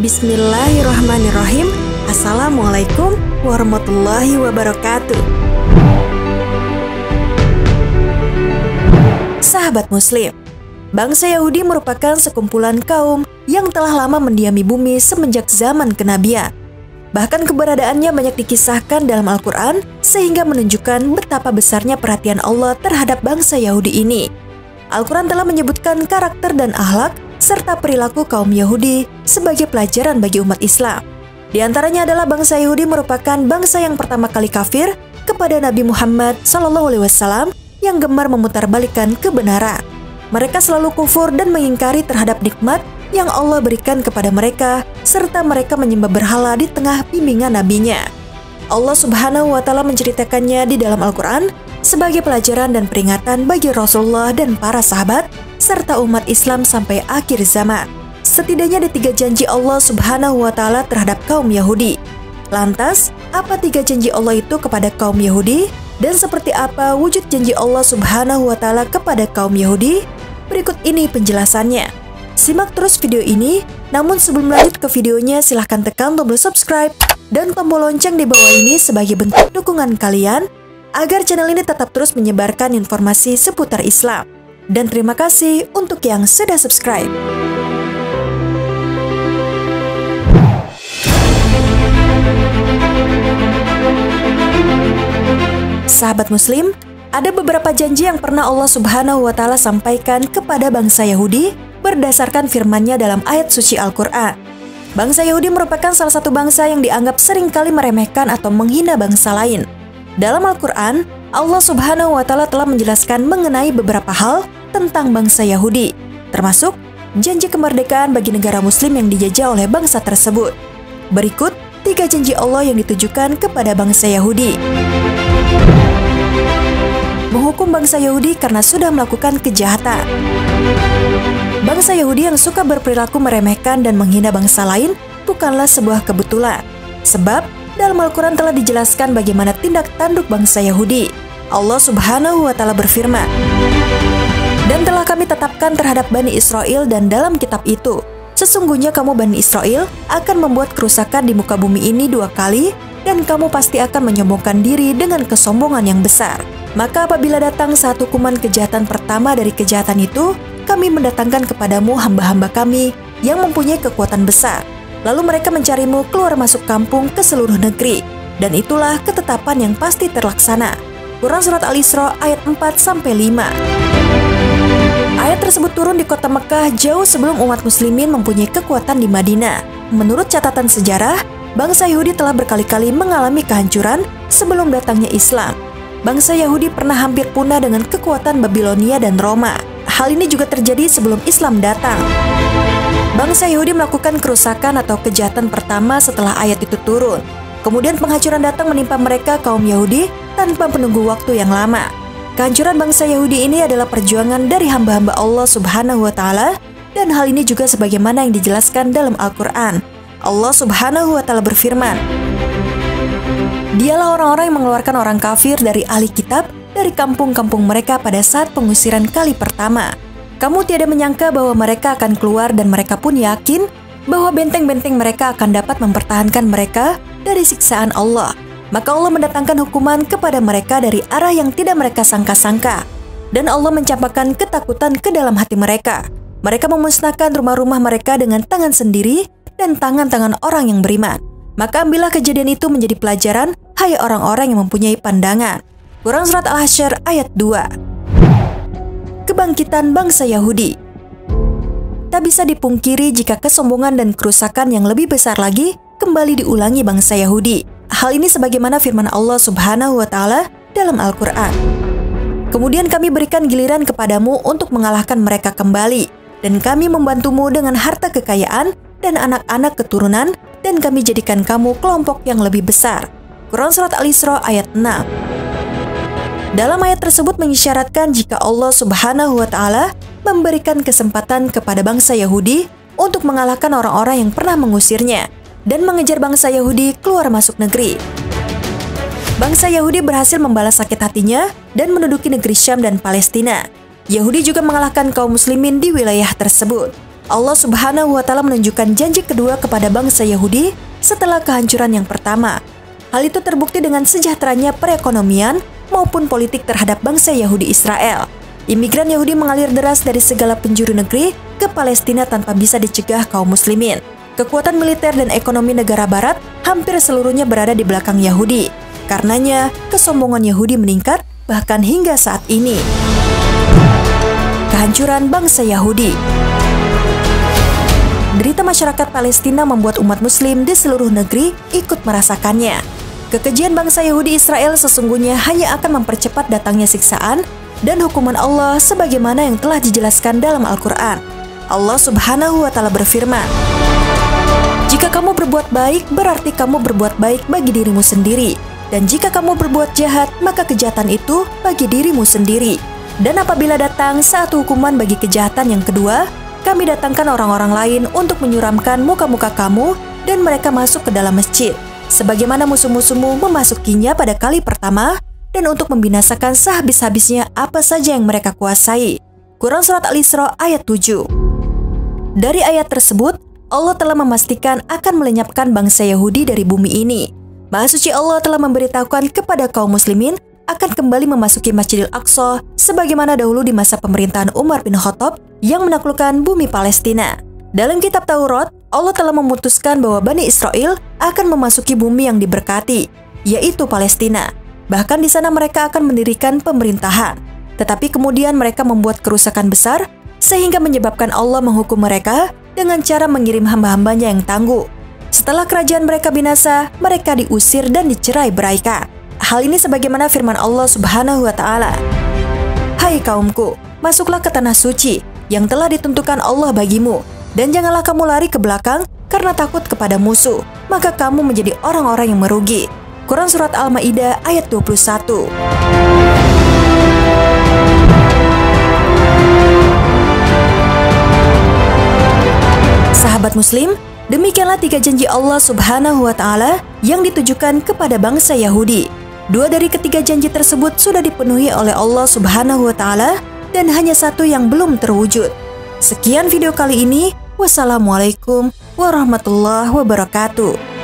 Bismillahirrahmanirrahim. Assalamualaikum warahmatullahi wabarakatuh. Sahabat Muslim, bangsa Yahudi merupakan sekumpulan kaum yang telah lama mendiami bumi semenjak zaman kenabian. Bahkan keberadaannya banyak dikisahkan dalam Al-Quran sehingga menunjukkan betapa besarnya perhatian Allah terhadap bangsa Yahudi ini. Al-Quran telah menyebutkan karakter dan akhlak serta perilaku kaum Yahudi sebagai pelajaran bagi umat Islam. Di antaranya adalah bangsa Yahudi merupakan bangsa yang pertama kali kafir kepada Nabi Muhammad SAW yang gemar memutarbalikkan kebenaran. Mereka selalu kufur dan mengingkari terhadap nikmat yang Allah berikan kepada mereka, serta mereka menyembah berhala di tengah bimbingan nabinya. Allah Subhanahu wa Ta'ala menceritakannya di dalam Al-Quran sebagai pelajaran dan peringatan bagi Rasulullah dan para sahabat serta umat Islam sampai akhir zaman. Setidaknya ada 3 janji Allah Subhanahu wa Ta'ala terhadap kaum Yahudi. Lantas, apa 3 janji Allah itu kepada kaum Yahudi? Dan seperti apa wujud janji Allah Subhanahu wa Ta'ala kepada kaum Yahudi? Berikut ini penjelasannya. Simak terus video ini, namun sebelum lanjut ke videonya silahkan tekan tombol subscribe dan tombol lonceng di bawah ini sebagai bentuk dukungan kalian agar channel ini tetap terus menyebarkan informasi seputar Islam. Dan terima kasih untuk yang sudah subscribe. Sahabat Muslim, ada beberapa janji yang pernah Allah Subhanahu wa Ta'ala sampaikan kepada bangsa Yahudi berdasarkan firman-Nya dalam ayat suci Al-Quran. Bangsa Yahudi merupakan salah satu bangsa yang dianggap seringkali meremehkan atau menghina bangsa lain. Dalam Al-Quran, Allah Subhanahu wa Ta'ala telah menjelaskan mengenai beberapa hal tentang bangsa Yahudi, termasuk janji kemerdekaan bagi negara Muslim yang dijajah oleh bangsa tersebut. Berikut 3 janji Allah yang ditujukan kepada bangsa Yahudi. Menghukum bangsa Yahudi karena sudah melakukan kejahatan. Bangsa Yahudi yang suka berperilaku meremehkan dan menghina bangsa lain bukanlah sebuah kebetulan. Sebab dalam Al-Quran telah dijelaskan bagaimana tindak tanduk bangsa Yahudi. Allah Subhanahu wa Ta'ala berfirman, "Dan telah kami tetapkan terhadap Bani Israel dan dalam kitab itu, sesungguhnya kamu Bani Israel akan membuat kerusakan di muka bumi ini 2 kali, dan kamu pasti akan menyombongkan diri dengan kesombongan yang besar. Maka apabila datang saat hukuman kejahatan pertama dari kejahatan itu, kami mendatangkan kepadamu hamba-hamba kami yang mempunyai kekuatan besar. Lalu mereka mencarimu keluar masuk kampung ke seluruh negeri, dan itulah ketetapan yang pasti terlaksana." Quran Surat Al-Isra ayat 4-5. Ayat tersebut turun di kota Mekah jauh sebelum umat muslimin mempunyai kekuatan di Madinah. Menurut catatan sejarah, bangsa Yahudi telah berkali-kali mengalami kehancuran sebelum datangnya Islam. Bangsa Yahudi pernah hampir punah dengan kekuatan Babilonia dan Roma. Hal ini juga terjadi sebelum Islam datang. Bangsa Yahudi melakukan kerusakan atau kejahatan pertama setelah ayat itu turun. Kemudian penghancuran datang menimpa mereka kaum Yahudi tanpa menunggu waktu yang lama. Kehancuran bangsa Yahudi ini adalah perjuangan dari hamba-hamba Allah Subhanahu wa Ta'ala, dan hal ini juga sebagaimana yang dijelaskan dalam Al-Quran. Allah Subhanahu wa Ta'ala berfirman, "Dialah orang-orang yang mengeluarkan orang kafir dari ahli kitab dari kampung-kampung mereka pada saat pengusiran kali pertama. Kamu tiada menyangka bahwa mereka akan keluar, dan mereka pun yakin bahwa benteng-benteng mereka akan dapat mempertahankan mereka dari siksaan Allah. Maka Allah mendatangkan hukuman kepada mereka dari arah yang tidak mereka sangka-sangka. Dan Allah mencampakkan ketakutan ke dalam hati mereka. Mereka memusnahkan rumah-rumah mereka dengan tangan sendiri dan tangan-tangan orang yang beriman. Maka ambillah kejadian itu menjadi pelajaran, hai orang-orang yang mempunyai pandangan." Quran Surat Al-Hasyr ayat 2. Kebangkitan bangsa Yahudi. Tak bisa dipungkiri jika kesombongan dan kerusakan yang lebih besar lagi kembali diulangi bangsa Yahudi. Hal ini sebagaimana firman Allah Subhanahu wa Ta'ala dalam Al-Quran. "Kemudian kami berikan giliran kepadamu untuk mengalahkan mereka kembali, dan kami membantumu dengan harta kekayaan dan anak-anak keturunan, dan kami jadikan kamu kelompok yang lebih besar." Quran Surat Al-Isra ayat 6. Dalam ayat tersebut mengisyaratkan jika Allah Subhanahu wa Ta'ala memberikan kesempatan kepada bangsa Yahudi untuk mengalahkan orang-orang yang pernah mengusirnya dan mengejar bangsa Yahudi keluar masuk negeri. Bangsa Yahudi berhasil membalas sakit hatinya dan menduduki negeri Syam dan Palestina. Yahudi juga mengalahkan kaum muslimin di wilayah tersebut. Allah Subhanahu wa Ta'ala menunjukkan janji kedua kepada bangsa Yahudi setelah kehancuran yang pertama. Hal itu terbukti dengan sejahteranya perekonomian maupun politik terhadap bangsa Yahudi Israel. Imigran Yahudi mengalir deras dari segala penjuru negeri ke Palestina tanpa bisa dicegah kaum muslimin. Kekuatan militer dan ekonomi negara barat hampir seluruhnya berada di belakang Yahudi. Karenanya, kesombongan Yahudi meningkat bahkan hingga saat ini. Kehancuran bangsa Yahudi. Derita masyarakat Palestina membuat umat muslim di seluruh negeri ikut merasakannya. Kekejian bangsa Yahudi Israel sesungguhnya hanya akan mempercepat datangnya siksaan dan hukuman Allah sebagaimana yang telah dijelaskan dalam Al-Quran. Allah Subhanahu wa Ta'ala berfirman, "Jika kamu berbuat baik, berarti kamu berbuat baik bagi dirimu sendiri. Dan jika kamu berbuat jahat, maka kejahatan itu bagi dirimu sendiri. Dan apabila datang saat hukuman bagi kejahatan yang kedua, kami datangkan orang-orang lain untuk menyuramkan muka-muka kamu dan mereka masuk ke dalam masjid, sebagaimana musuh-musuhmu memasukinya pada kali pertama, dan untuk membinasakan sehabis-habisnya apa saja yang mereka kuasai." Quran Surat Al-Isra ayat 7. Dari ayat tersebut, Allah telah memastikan akan melenyapkan bangsa Yahudi dari bumi ini. Maha Suci Allah telah memberitahukan kepada kaum muslimin akan kembali memasuki Masjidil Aqsa sebagaimana dahulu di masa pemerintahan Umar bin Khattab yang menaklukkan bumi Palestina. Dalam kitab Taurat, Allah telah memutuskan bahwa Bani Israel akan memasuki bumi yang diberkati, yaitu Palestina. Bahkan di sana mereka akan mendirikan pemerintahan. Tetapi kemudian mereka membuat kerusakan besar sehingga menyebabkan Allah menghukum mereka dengan cara mengirim hamba-hambanya yang tangguh. Setelah kerajaan mereka binasa, mereka diusir dan dicerai beraikan. Hal ini sebagaimana firman Allah Subhanahu wa Ta'ala, "Hai kaumku, masuklah ke tanah suci yang telah ditentukan Allah bagimu, dan janganlah kamu lari ke belakang karena takut kepada musuh, maka kamu menjadi orang-orang yang merugi." Quran Surat Al-Ma'idah ayat 21. Sahabat muslim, demikianlah 3 janji Allah Subhanahu wa Ta'ala yang ditujukan kepada bangsa Yahudi. 2 dari ketiga janji tersebut sudah dipenuhi oleh Allah Subhanahu wa Ta'ala dan hanya 1 yang belum terwujud. Sekian video kali ini. Wassalamualaikum warahmatullahi wabarakatuh.